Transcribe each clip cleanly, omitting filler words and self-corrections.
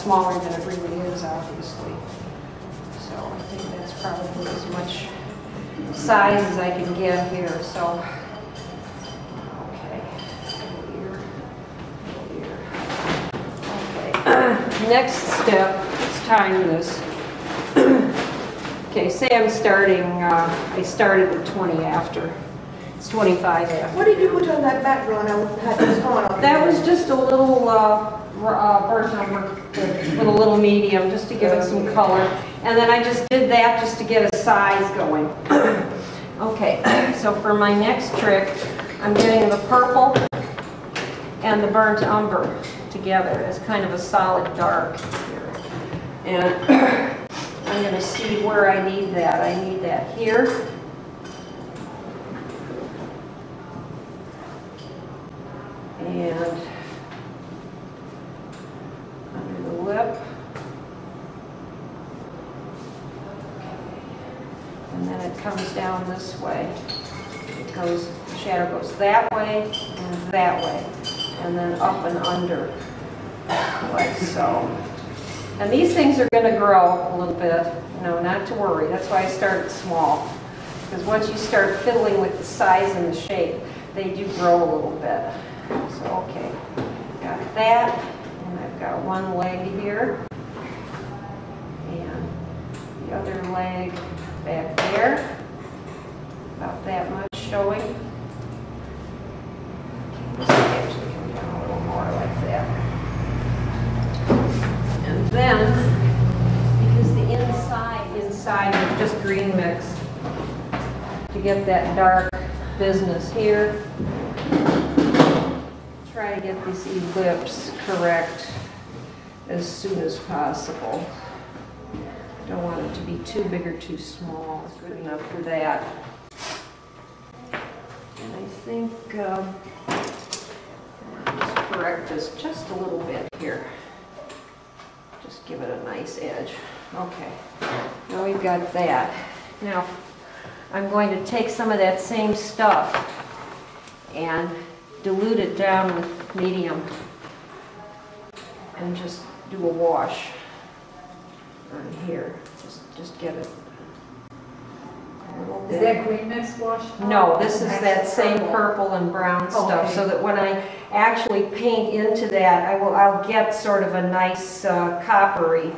smaller than it really is, obviously. So I think that's probably as much size as I can get here. So, okay, here. Okay, next step, let's time this. Okay, say I'm starting, I started at 20 after. It's 25 after. What did you put on that background? I had this going on. That was just a little burnt umber with a little medium, just to give it some color. And then I just did that just to get a size going. Okay, so for my next trick, I'm getting the purple and the burnt umber together as kind of a solid dark here. And I'm going to see where I need that. I need that here. And under the lip. And then it comes down this way. It goes, the shadow goes that way and that way. And then up and under, like so. And these things are going to grow a little bit, not to worry. That's why I started small. Because once you start fiddling with the size and the shape, they do grow a little bit. So, okay, got that. And I've got one leg here. And the other leg back there. About that much showing. Okay, this will actually come down a little more like that. And then, because the inside is just green mix, to get that dark business here, try to get these ellipse correct as soon as possible. Don't want it to be too big or too small. It's good enough for that. And I think just correct this just a little bit here. Just give it a nice edge. Okay, now we've got that. Now, I'm going to take some of that same stuff and dilute it down with medium and just do a wash on here. Just get it a little bit. Is that green mix wash? No, this is that same purple and brown stuff, okay. so that when I actually paint into that, I'll get sort of a nice coppery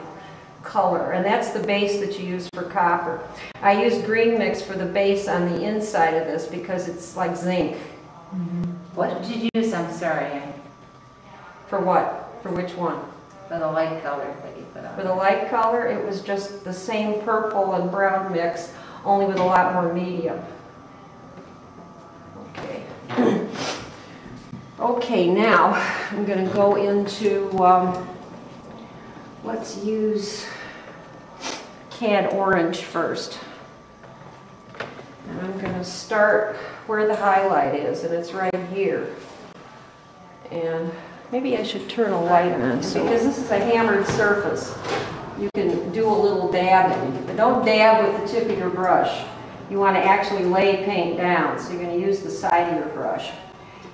color, and that's the base that you use for copper. I use green mix for the base on the inside of this because it's like zinc. Mm-hmm. What did you use? I'm sorry. For what? For which one? For the light color that you put on. For the light color, it was just the same purple and brown mix, only with a lot more medium. Okay. Okay, now I'm going to go into, let's use cad orange first. And I'm going to start where the highlight is, and it's right here. And maybe I should turn a light on, because this is a hammered surface. You can do a little dabbing, but don't dab with the tip of your brush. You want to actually lay paint down, so you're going to use the side of your brush.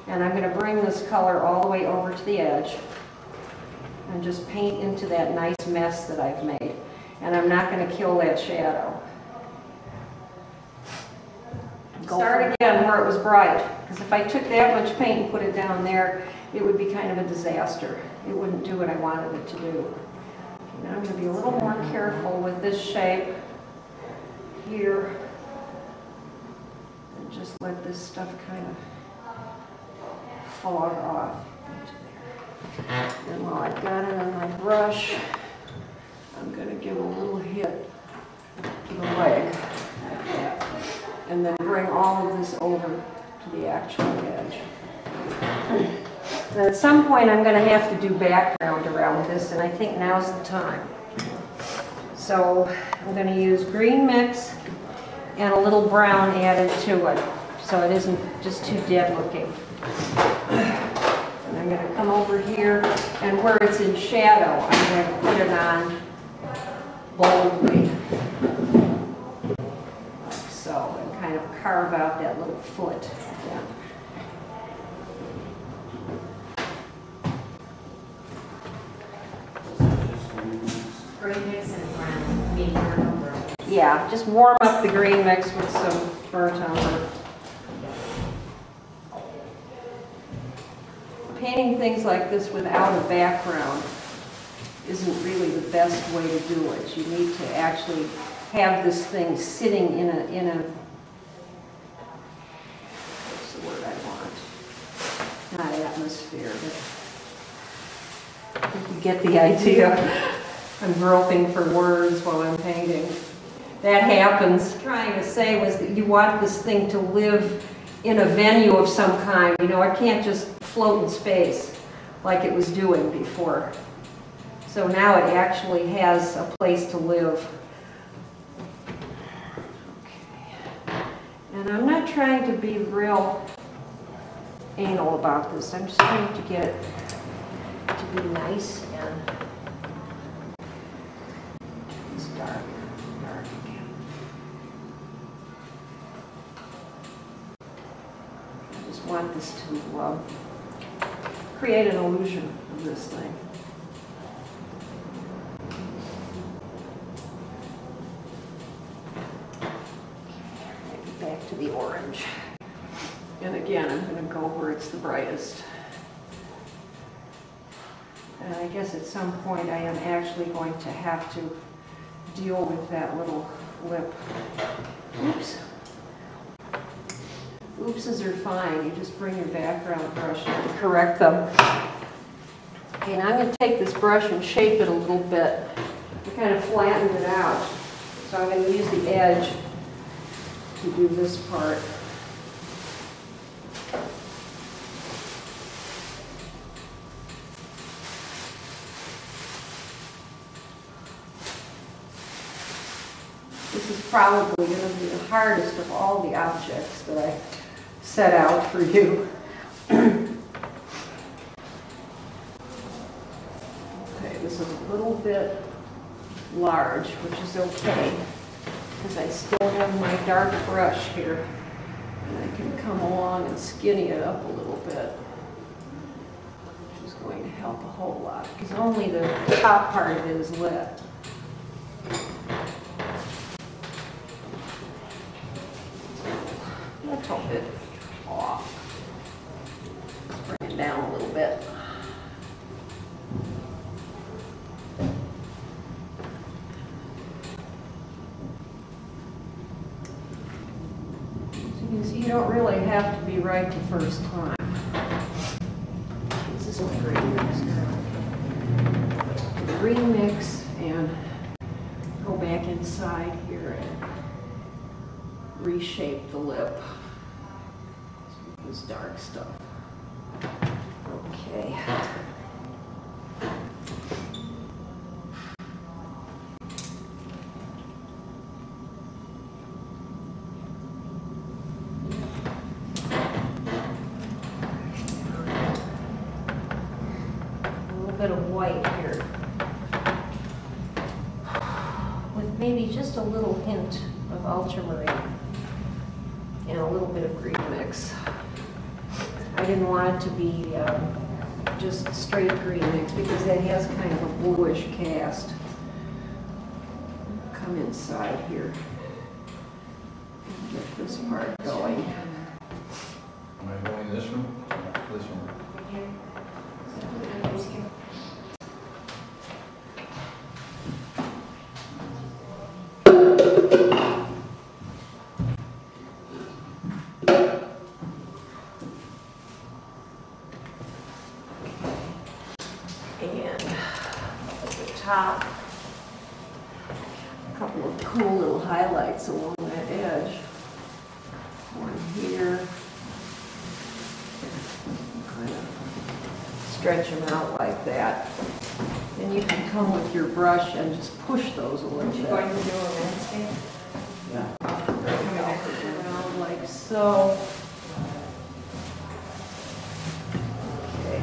And I'm going to bring this color all the way over to the edge and just paint into that nice mess that I've made. And I'm not going to kill that shadow. Start again where it was bright, because if I took that much paint and put it down there, it would be kind of a disaster. It wouldn't do what I wanted it to do. Now I'm going to be a little more careful with this shape here, and just let this stuff kind of fog off into there. And while I've got it on my brush, I'm going to give a little hit to the leg, like that. And then bring all of this over to the actual edge. And at some point I'm going to have to do background around this, and I think now's the time. So I'm going to use green mix and a little brown added to it, so it isn't just too dead looking. And I'm going to come over here, and where it's in shadow, I'm going to put it on boldly. So, and kind of carve out that little foot. Yeah. Green mix and brown, me burnt umber. Yeah, just warm up the green mix with some burnt umber. Painting things like this without a background isn't really the best way to do it. You need to actually have this thing sitting in a what's the word I want? Not atmosphere, but I think you get the idea. I'm groping for words while I'm painting. That happens. What I was trying to say was that you want this thing to live in a venue of some kind. You know, it can't just float in space like it was doing before. So now it actually has a place to live. Okay. And I'm not trying to be real anal about this. I'm just trying to get it to be nice and it's dark again. I just want this to create an illusion of this thing. Back to the orange. And again, I'm going to go where it's the brightest. And I guess at some point I am actually going to have to deal with that little lip. Oops. Oopses are fine. You just bring your background brush in to correct them. Okay, now I'm going to take this brush and shape it a little bit. I kind of flattened it out. So I'm going to use the edge to do this part. This is probably going to be the hardest of all the objects that I set out for you. Okay, this is a little bit large, which is okay, because I still have my dark brush here, and I can come along and skinny it up a little bit, which is going to help a whole lot, because only the top part of it is lit. Little bit off. Bring it down a little bit. So you can see you don't really have to be right the first time. This is my green mix now. Green mix and go back inside here and reshape the lip. This dark stuff. Okay. A little bit of white here. With maybe just a little hint of ultramarine and a little bit of green mix. I didn't want it to be just straight green mix because that has kind of a bluish cast. Come inside here and get this part going. Am I going in this room? This room. Top. A couple of cool little highlights along that edge. One here. Kind of stretch them out like that. Then you can come with your brush and just push those a little bit. Going to do a landscape? Yeah. Around like so. Okay.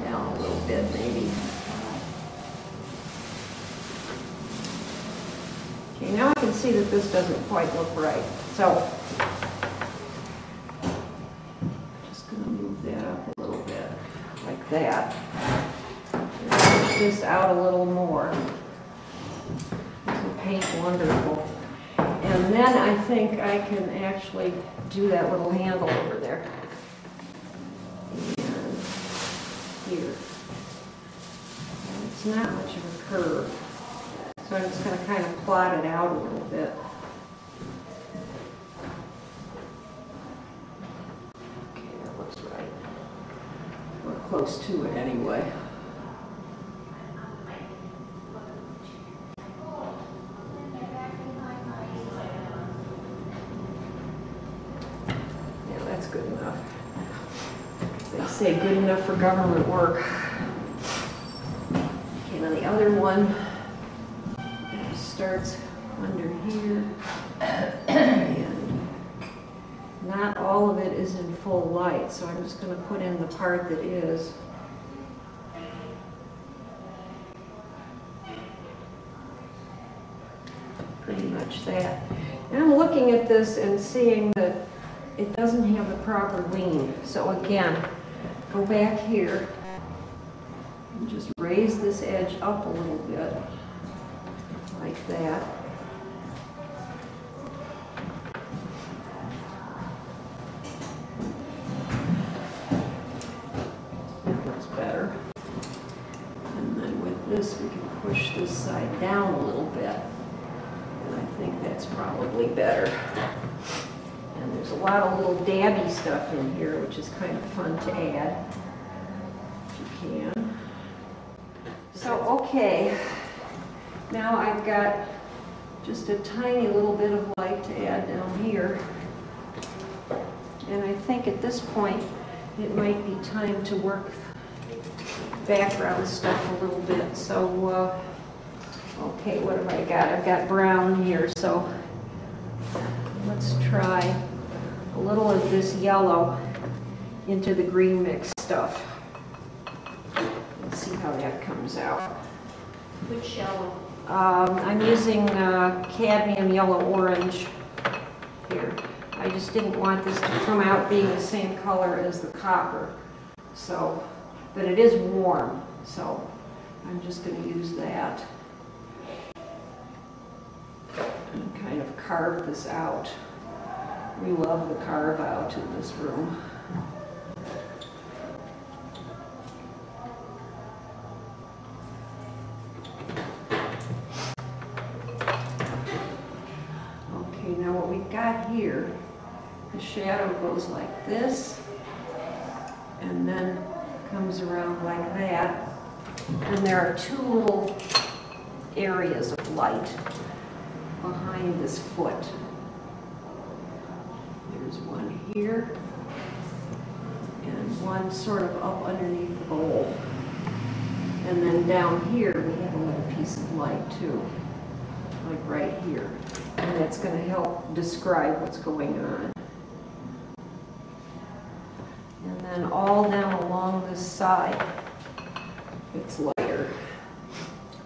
Down a little bit maybe. Okay, now I can see that this doesn't quite look right. So, just going to move that up a little bit, like that. And push this out a little more. This will paint wonderful. And then I think I can actually do that little handle over there. And here. And it's not much of a curve. So I'm just going to kind of plot it out a little bit. Okay, that looks right. We're close to it anyway. Yeah, that's good enough. They say good enough for government work. Okay, now the other one starts under here, and not all of it is in full light, so I'm just going to put in the part that is. Pretty much that. And I'm looking at this and seeing that it doesn't have the proper lean. So again, go back here and just raise this edge up a little bit. Like that. That looks better. And then with this, we can push this side down a little bit. And I think that's probably better. And there's a lot of little dabby stuff in here, which is kind of fun to add, if you can. So, okay. Now I've got just a tiny little bit of light to add down here. And I think at this point it might be time to work background stuff a little bit. So, okay, what have I got? I've got brown here, so let's try a little of this yellow into the green mix stuff. Let's see how that comes out. Which yellow? I'm using cadmium yellow orange here. I just didn't want this to come out being the same color as the copper. So, but it is warm, so I'm just going to use that and kind of carve this out. We love the carve out in this room. Now what we've got here, the shadow goes like this, and then comes around like that. And there are two little areas of light behind this foot. There's one here, and one sort of up underneath the bowl. And then down here, we have a little piece of light too, like right here. And that's going to help describe what's going on. And then all down along this side, it's lighter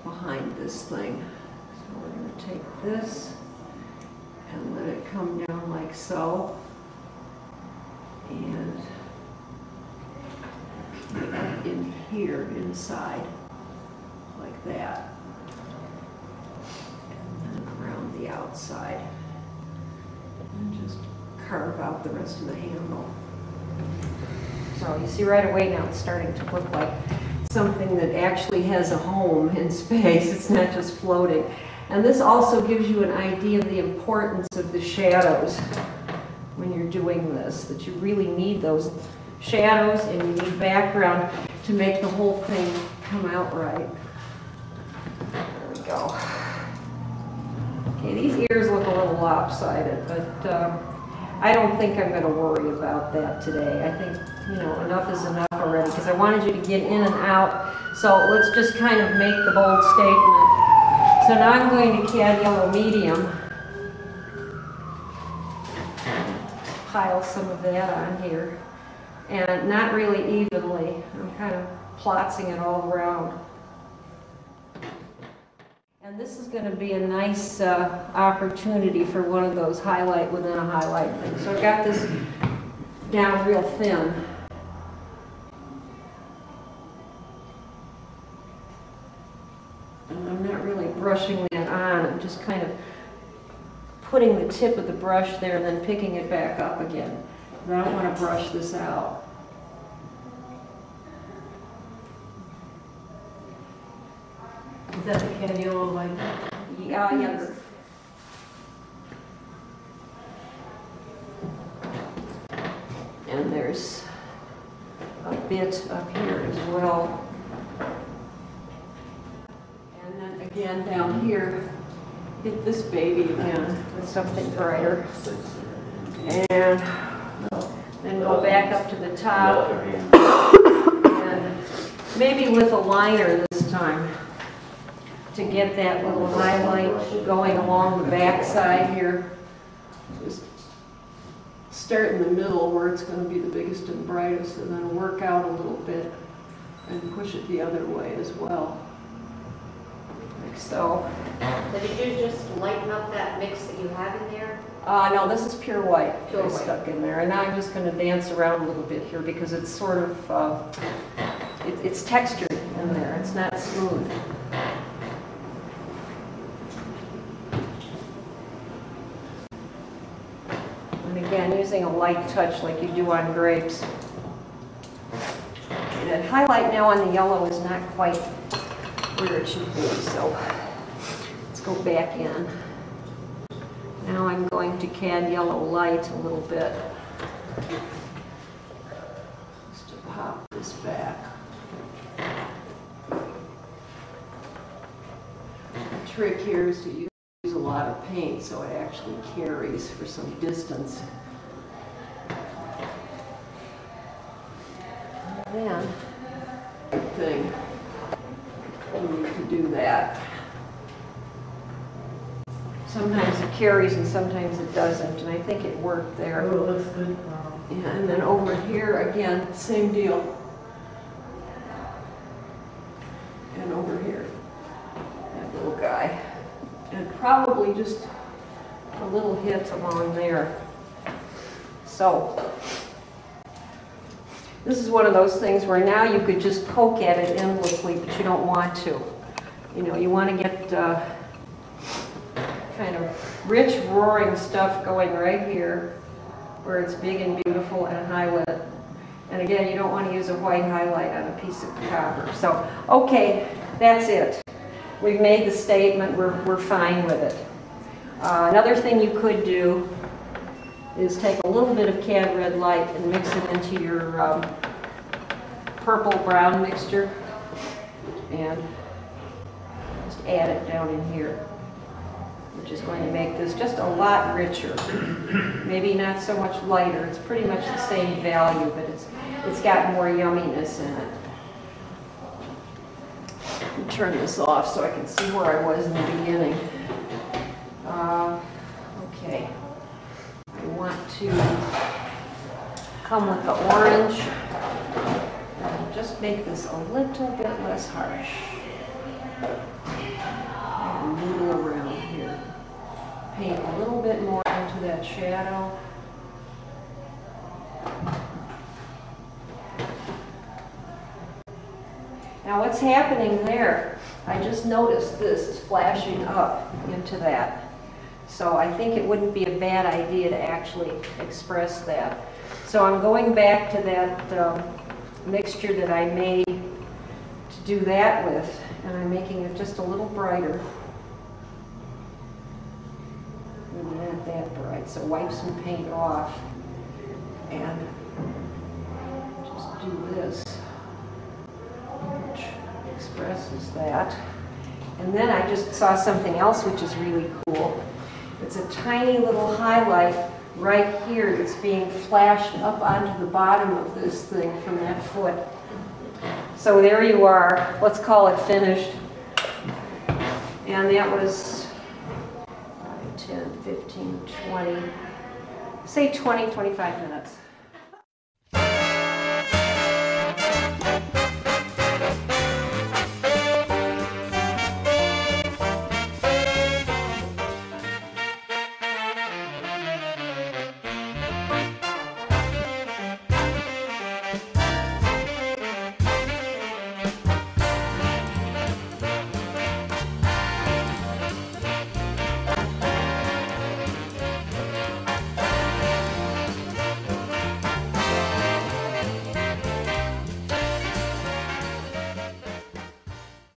behind this thing. So we're going to take this and let it come down like so. And up in here inside, like that. The outside, and just carve out the rest of the handle. So you see right away now it's starting to look like something that actually has a home in space. It's not just floating. And this also gives you an idea of the importance of the shadows when you're doing this, that you really need those shadows and you need background to make the whole thing come out right. There we go. Okay, these ears look a little lopsided, but I don't think I'm going to worry about that today. I think, enough is enough already, because I wanted you to get in and out. So let's just kind of make the bold statement. So now I'm going to cad yellow medium. Pile some of that on here. And not really evenly. I'm kind of plotzing it all around. And this is going to be a nice opportunity for one of those highlight within a highlight things. So I've got this down real thin. not really brushing that on. I'm just kind of putting the tip of the brush there and then picking it back up again. And I don't want to brush this out. Is that the candy yellow light? Yeah, younger. And there's a bit up here as well. And then again down here, hit this baby again with something brighter. And then go back up to the top. And maybe with a liner this time to get that little highlight going along the back side here. Just start in the middle where it's going to be the biggest and brightest, and then work out a little bit and push it the other way as well. Like so. So did you just lighten up that mix that you have in there? No, this is pure white. Pure I white. stuck in there, and now I'm just going to dance around a little bit here because it's sort of it's textured in there. It's not smooth. And again, using a light touch like you do on grapes. The highlight now on the yellow is not quite where it should be, so let's go back in. Now I'm going to cad yellow light a little bit. Just to pop this back. The trick here is to use a lot of paint so it actually carries for some distance. And then, good thing, you need to do that. Sometimes it carries and sometimes it doesn't, and I think it worked there. Oh, it looks good. Yeah, and then over here, again, same deal. And over here, that little guy. And probably just a little hit along there. So, this is one of those things where now you could just poke at it endlessly, but you don't want to. You know, you want to get kind of rich, roaring stuff going right here, where it's big and beautiful and highlit. And again, you don't want to use a white highlight on a piece of copper. So, okay, that's it. We've made the statement, we're fine with it. Another thing you could do is take a little bit of cad red light and mix it into your purple brown mixture and just add it down in here, which is going to make this just a lot richer. Maybe not so much lighter, it's pretty much the same value, but it's got more yumminess in it. Let me turn this off so I can see where I was in the beginning. Okay. I want to come with the orange and just make this a little bit less harsh. And noodle around here. Paint a little bit more into that shadow. Now what's happening there, I just noticed this is flashing up into that. So I think it wouldn't be a bad idea to actually express that. So I'm going back to that mixture that I made to do that with, and I'm making it just a little brighter. Maybe not that bright, so wipe some paint off and just do this, which expresses that. And then I just saw something else which is really cool. It's a tiny little highlight right here that's being flashed up onto the bottom of this thing from that foot. So there you are. Let's call it finished. And that was 5, 10, 15, 20, say 20, 25 minutes.